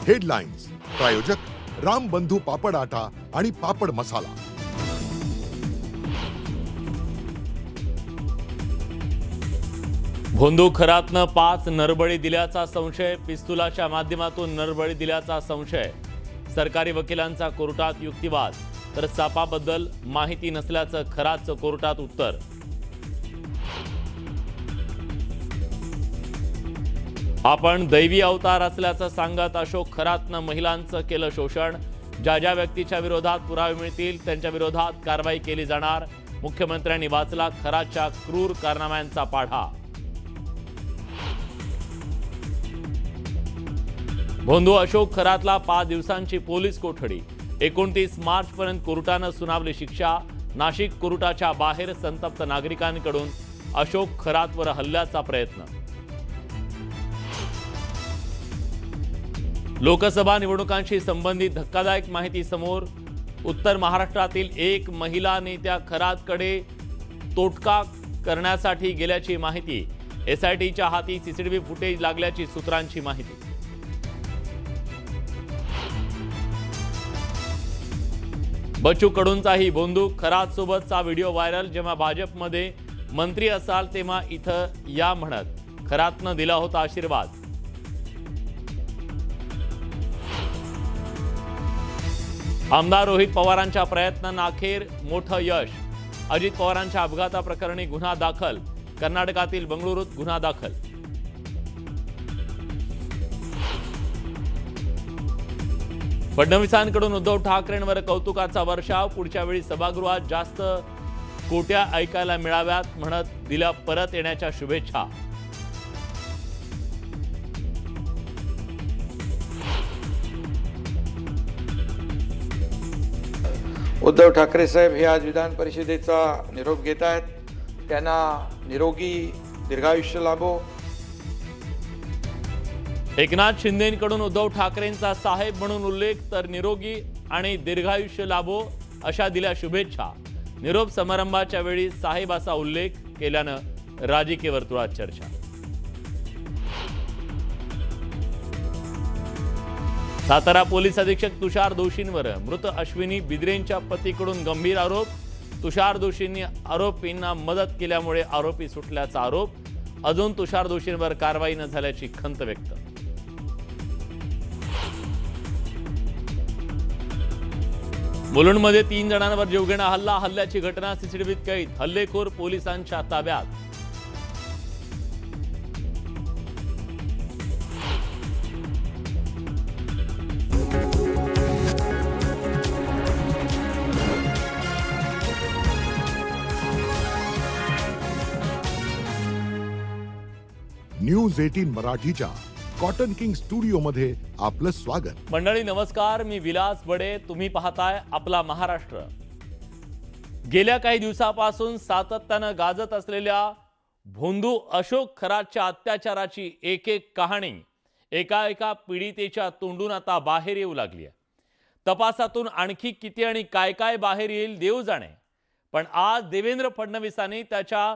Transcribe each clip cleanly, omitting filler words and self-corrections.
Headlines प्रायोजक राम बंधू पापड आटा आणि पापड मसाला। भोंदू खरातनं 5 नरबळी दिल्याचा संशय, पिस्तुलाच्या माध्यमातून नरबळी दिल्याचा संशय। सरकारी वकिलांचा कोर्टात युक्तिवाद, तर सापाबद्दल माहिती नसल्याचं खरातचं कोर्टात उत्तर। आपण दैवी अवतार असल्याचं सांगत अशोक खरातनं महिलांचं केलं शोषण। ज्या ज्या व्यक्तीच्या विरोधात पुरावे मिळतील त्यांच्या विरोधात कारवाई केली जाणार। मुख्यमंत्र्यांनी वाचला खरातच्या क्रूर कारनाम्यांचा पाढा। भोंदू अशोक खरातला 5 दिवसांची पोलीस कोठडी। 29 मार्चपर्यंत कोर्टानं सुनावली शिक्षा। नाशिक कोर्टाच्या बाहेर संतप्त नागरिकांकडून अशोक खरातवर हल्ल्याचा प्रयत्न। लोकसभा निवडणुकांशी संबंधित धक्कादायक माहिती समोर। उत्तर महाराष्ट्रातील एक महिला नेत्या खरातकडे तोटका करण्यासाठी गेल्याची माहिती। एसआयटीच्या हाती सीसीटीव्ही फुटेज लागल्याची सूत्रांची माहिती। बच्चू कडूंचाही भोंदू खरात सोबतचा व्हिडिओ व्हायरल। जेव्हा भाजपमध्ये मंत्री असाल तेव्हा इथं या म्हणत खरातनं दिला होता आशीर्वाद। आमदार रोहित पवारांच्या प्रयत्नांना अखेर मोठं यश। अजित पवारांच्या अपघाताप्रकरणी गुन्हा दाखल। कर्नाटकातील बंगळुरूत गुन्हा दाखल। फडणवीसांकडून उद्धव ठाकरेंवर कौतुकाचा वर्षाव। पुढच्या वेळी सभागृहात जास्त कोट्या ऐकायला मिळाव्यात म्हणत दिल्या परत येण्याच्या शुभेच्छा। उद्धव ठाकरे साहेब हे आज विधान परिषदेचा निरोप घेत आहेत। त्यांना निरोगी दीर्घायुष्य लाभो। एकनाथ शिंदेंकडून उद्धव ठाकरेंचा साहेब म्हणून उल्लेख, तर निरोगी आणि दीर्घायुष्य लाभो अशा दिल्या शुभेच्छा। निरोप समारंभाच्या वेळी साहेब असा उल्लेख केल्यानं राजकीय वर्तुळात चर्चा। सातारा पोलीस अधीक्षक तुषार दोशींवर मृत अश्विनी बिद्रेंच्या पतीकडून गंभीर आरोप। तुषार दोशींनी आरोपींना मदत केल्यामुळे आरोपी सुटल्याचा आरोप। अजून तुषार दोशींवर कारवाई न झाल्याची खंत व्यक्त। मुलुंडमध्ये 3 जणांवर जीवघेणा हल्ला। हल्ल्याची घटना सीसीटीव्हीत कैद। हल्लेखोर पोलिसांच्या ताब्यात। न्यूज 18 मराठीच्या कॉटन किंग स्टुडिओ मध्ये आपलं स्वागत। मंडळी नमस्कार, मी विलास बडे। तुम्ही पाहताय आपला महाराष्ट्र। गेल्या काही दिवसापासून सातत्यानं गाजत असलेल्या भोंदू अशोक खरातच्या अत्याचाराची एक एक कहाणी एका पीडितेच्या तोंडून आता बाहेर येऊ लागली आहे। तपासातून आणखी किती आणि काय काय बाहेर येईल देव जाणे, पण आज देवेंद्र फडणवीसांनी त्याच्या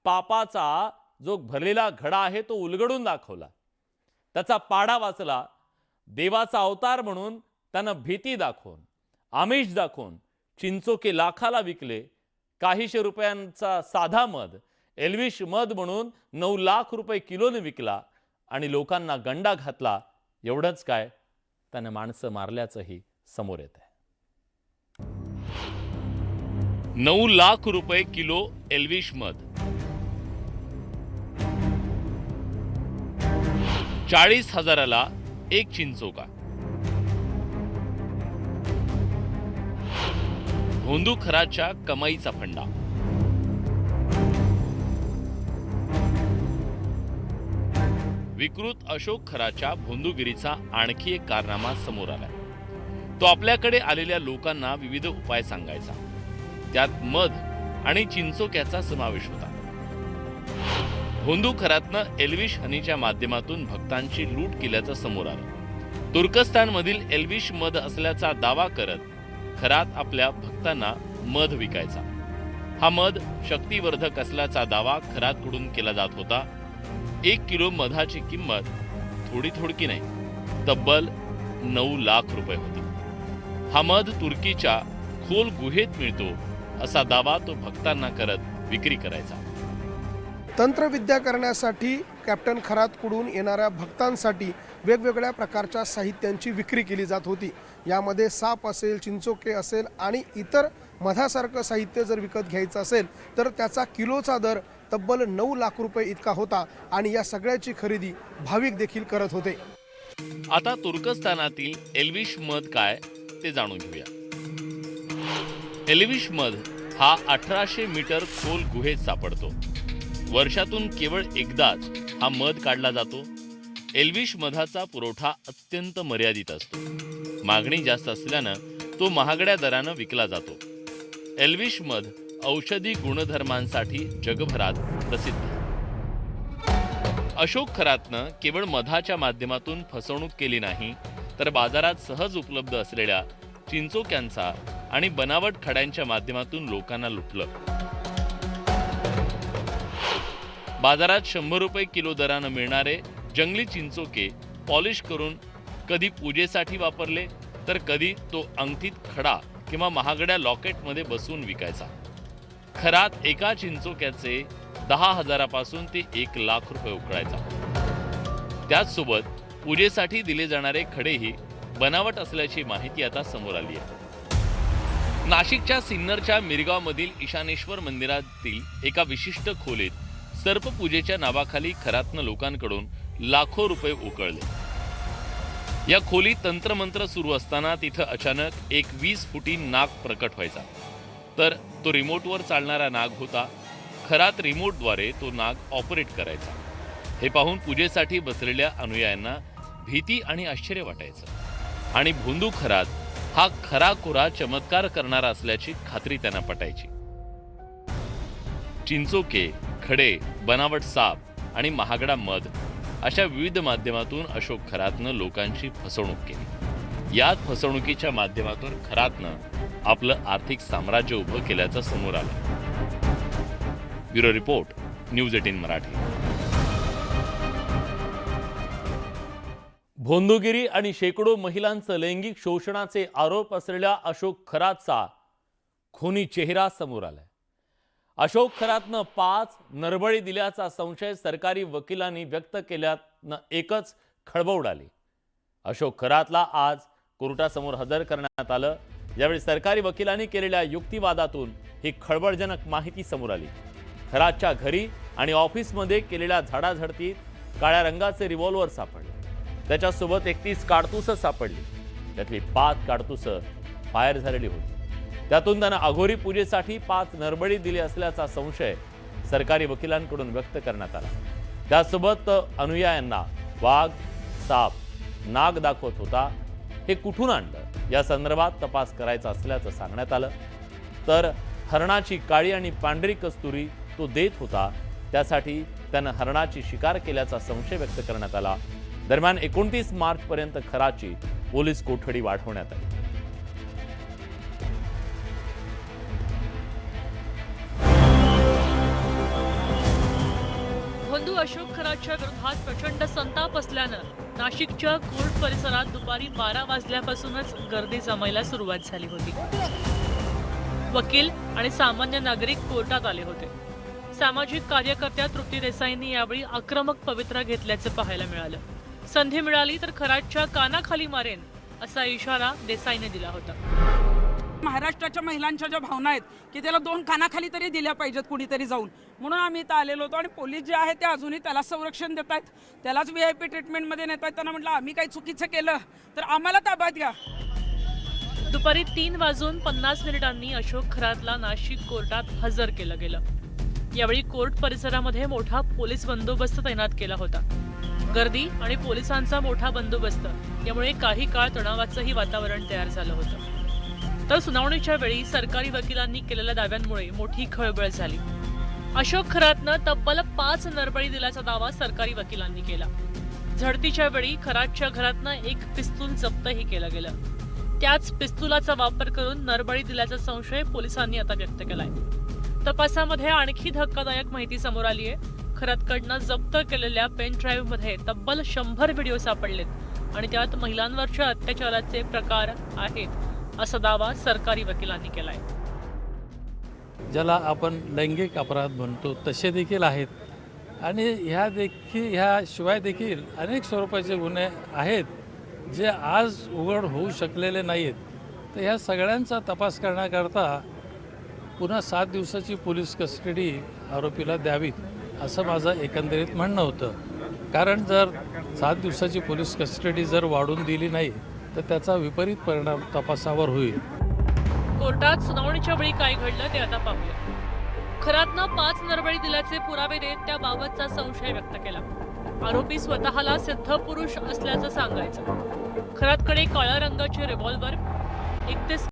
पापाचा जो भरलेला घडा आहे तो उलगडून दाखवला। त्याचा पाडा वाचला। देवाचा अवतार म्हणून त्यानं भीती दाखवून, आमिष दाखवून चिंचोके लाखाला विकले। काहीशे रुपयांचा साधा मध एल्विश मध म्हणून 9 लाख रुपये किलोने विकला आणि लोकांना गंडा घातला। एवढंच काय, त्यानं माणसं मारल्याचंही समोर येत आहे। 9 लाख रुपये किलो एल्विश मध, 40,000ला एक चिंचोका। भोंदू खरातच्या कमाईचा फंडा। विकृत अशोक खरातच्या भोंदूगिरीचा आणखी एक कारनामा समोर आलाय। तो आपल्याकडे आलेल्या लोकांना विविध उपाय सांगायचा। त्यात मध आणि चिंचोक्याचा समावेश होता। भोंदू खरातनं एल्विश हनीच्या माध्यमातून भक्तांची लूट केल्याचं समोर आलं। तुर्कस्तानमधील एल्विश मध असल्याचा दावा करत खरात आपल्या भक्तांना मध विकायचा। हा मध शक्तिवर्धक असल्याचा दावा खरातकडून केला जात होता। 1 किलो मधाची किंमत थोडी थोडकी नाही, तब्बल 9 लाख रुपये होता. हा मध तुर्कीच्या खोल गुहेत मिळतो असा दावा तो भक्तांना करत विक्री करायचा. तंत्रविद्या करण्यासाठी कॅप्टन खरातकडून येणाऱ्या भक्तांसाठी वेगवेगळ्या प्रकारच्या साहित्यांची विक्री केली जात होती. यामध्ये साप असेल, चिंचोके असेल आणि इतर मधासारखं साहित्य जर विकत घ्यायचं असेल तर त्याचा किलोचा दर तब्बल 9 लाख रुपये इतका होता आणि या सगळ्याची खरेदी भाविक देखील करत होते. आता तुर्कस्तानातील एल्विश मध काय ते जाणून घेऊया. एल्विश मध हा 1800 मीटर खोल गुहेत सापडतो. वर्षातून केवळ एकदाच हा मध काढला जातो. एल्विश मधाचा पुरवठा अत्यंत मर्यादित असतो. मागणी जास्त असल्यानं तो महागड्या दरानं विकला जातो. एल्विश मध औषधी गुणधर्मांसाठी जगभरात प्रसिद्ध आहे. अशोक खरातनं केवळ मधाच्या माध्यमातून फसवणूक केली नाही तर बाजारात सहज उपलब्ध असलेल्या चिंचोक्यांचा आणि बनावट खड्यांच्या माध्यमातून लोकांना लुटलं. बाजारात 100 रुपये किलो दरानं मिळणारे जंगली चिंचोके पॉलिश करून कधी पूजेसाठी वापरले तर कधी तो अंगठीत खडा किंवा महागड्या लॉकेटमध्ये बसवून विकायचा. खरात एका चिंचोक्याचे 10,000 पासून ते 1 लाख रुपये उकळायचा. त्याचसोबत पूजेसाठी दिले जाणारे खडेही बनावट असल्याची माहिती आता समोर आली आहे. नाशिकच्या सिन्नरच्या मिरगावमधील ईशानेश्वर मंदिरातील एका विशिष्ट खोलीत सर्पपूजेच्या नावाखाली खरातनं लोकांकडून लाखो रुपये उकळले. या खोलीत तंत्रमंत्र सुरू असताना तिथं अचानक एक 20 फुटी नाग प्रकट व्हायचा. तर तो रिमोटवर चालणारा नाग होता. खरात रिमोटद्वारे तो नाग ऑपरेट करायचा. हे पाहून पूजेसाठी बसलेल्या अनुयायांना भीती आणि आश्चर्य वाटायचं आणि भोंदू खरात हा खराखुरा चमत्कार करणारा असल्याची खात्री त्यांना पटायची. चिंचोके, खडे, बनावट साप आणि महागडा मध अशा विविध माध्यमातून अशोक खरातनं लोकांची फसवणूक केली. याच फसवणुकीच्या माध्यमातून खरातनं आपलं आर्थिक साम्राज्य उभं केल्याचं समोर आलं. Bureau report, news 18 Marathi. भोंदूगिरी आणि शेकडो महिलांचं लैंगिक शोषणाचे आरोप असलेल्या अशोक खरातचा खुनी चेहरा समोर आलाय. अशोक खरातनं 5 नरबळी दिल्याचा संशय सरकारी वकिलांनी व्यक्त केल्यानं एकच खळबळ उडाली. अशोक खरातला आज कोर्टासमोर हजर करण्यात आलं. यावेळी सरकारी वकिलांनी केलेल्या युक्तिवादातून ही खळबळजनक माहिती समोर आली. खरातच्या घरी आणि ऑफिसमध्ये केलेल्या झाडाझडतीत काळ्या रंगाचे रिव्हॉल्वर सापडले. त्याच्यासोबत 31 काडतुसं सापडली. त्यातली 5 काडतुसं फायर झालेली होती. त्यातून त्यानं अघोरी पूजेसाठी 5 नरबळी दिले असल्याचा संशय सरकारी वकिलांकडून व्यक्त करण्यात आला. त्यासोबत अनुयायांना वाघ, साप, नाग दाखवत होता. हे कुठून आणलं या संदर्भात तपास करायचा असल्याचं सांगण्यात आलं. तर हरणाची काळी आणि पांढरी कस्तुरी तो देत होता. त्यासाठी त्यानं हरणाची शिकार केल्याचा संशय व्यक्त करण्यात आला. दरम्यान 29 मार्चपर्यंत खराची पोलीस कोठडी वाढवण्यात आली. भोंदू अशोक खरातच्या विरोधात प्रचंड संताप असल्यानं नाशिकच्या कोर्ट परिसरात दुपारी 12 वाजल्यापासूनच गर्दी जमायला सुरुवात झाली होती. वकील आणि सामान्य नागरिक कोर्टात आले होते. सामाजिक कार्यकर्त्या तृप्ती देसाईंनी यावेळी आक्रमक पवित्रा घेतल्याचं पाहायला मिळालं. संधी मिळाली तर खरातच्या कानाखाली मारेन असा इशारा देसाईने दिला होता. महाराष्ट्राच्या महिलांच्या ज्या भावना आहेत की त्याला 2 कानाखाली तरी दिल्या पाहिजेत कुणीतरी जाऊन, म्हणून आम्ही इथं आलेलो होतो. आणि पोलीस जे आहेत ते अजूनही त्याला संरक्षण देत आहेत, त्यालाच VIP ट्रीटमेंटमध्ये नेत आहेत. त्यांना म्हटलं आम्ही काही चुकीचं केलं तर आम्हाला ताब्यात घ्या. दुपारी 3:50 अशोक खरातला नाशिक कोर्टात हजर केलं गेलं. यावेळी कोर्ट परिसरामध्ये मोठा पोलीस बंदोबस्त तैनात केला होता. गर्दी आणि पोलिसांचा मोठा बंदोबस्त यामुळे काही काळ तणावाचंही वातावरण तयार झालं होतं. तर सुनावणीच्या वेळी सरकारी वकिलांनी केलेल्या दाव्यांमुळे मोठी खळबळ झाली. अशोक खरातनं तब्बल 5 नरबळी दिल्याचा दावा सरकारी वकिलांनी केला. झडतीच्या वेळी खरातच्या घरातनं एक पिस्तूल जप्तही केलं गेलं. त्याच पिस्तुलाचा वापर करून नरबळी दिल्याचा संशय पोलिसांनी आता व्यक्त केलाय. तपासामध्ये आणखी धक्कादायक माहिती समोर आली आहे. खरातकडनं जप्त केलेल्या पेन ड्राईव्हमध्ये तब्बल 100 व्हिडिओ सापडलेत. आणि त्यात महिलांवरच्या अत्याचाराचे प्रकार आहेत असा दावा सरकारी वकिलांनी केलाय. ज्याला आपण लैंगिक अपराध म्हणतो तसे देखील आहेत आणि ह्याशिवाय देखील अनेक स्वरूपाचे गुन्हे आहेत जे आज उघड होऊ शकलेले नाहीत. तर ह्या सगळ्यांचा तपास करण्याकरता पुन्हा 7 दिवसाची पोलीस कस्टडी आरोपीला द्यावीत असं माझं एकंदरीत म्हणणं होतं. कारण जर 7 दिवसाची पोलीस कस्टडी जर वाढून दिली नाही तर त्याचा विपरीत परिणाम तपासावर होईल. कोर्टात सुनावणीच्या वेळी काय घडलं ते आता पाहूया. खरातनं 5 नरबळी दिल्याचे पुरावे देत त्याबाबतचा संशय व्यक्त केला. आरोपी स्वतःला सिद्ध पुरुष असल्याचं सांगायचं. खरातकडे काळ्या रंगाचे रिव्हॉल्वर, 31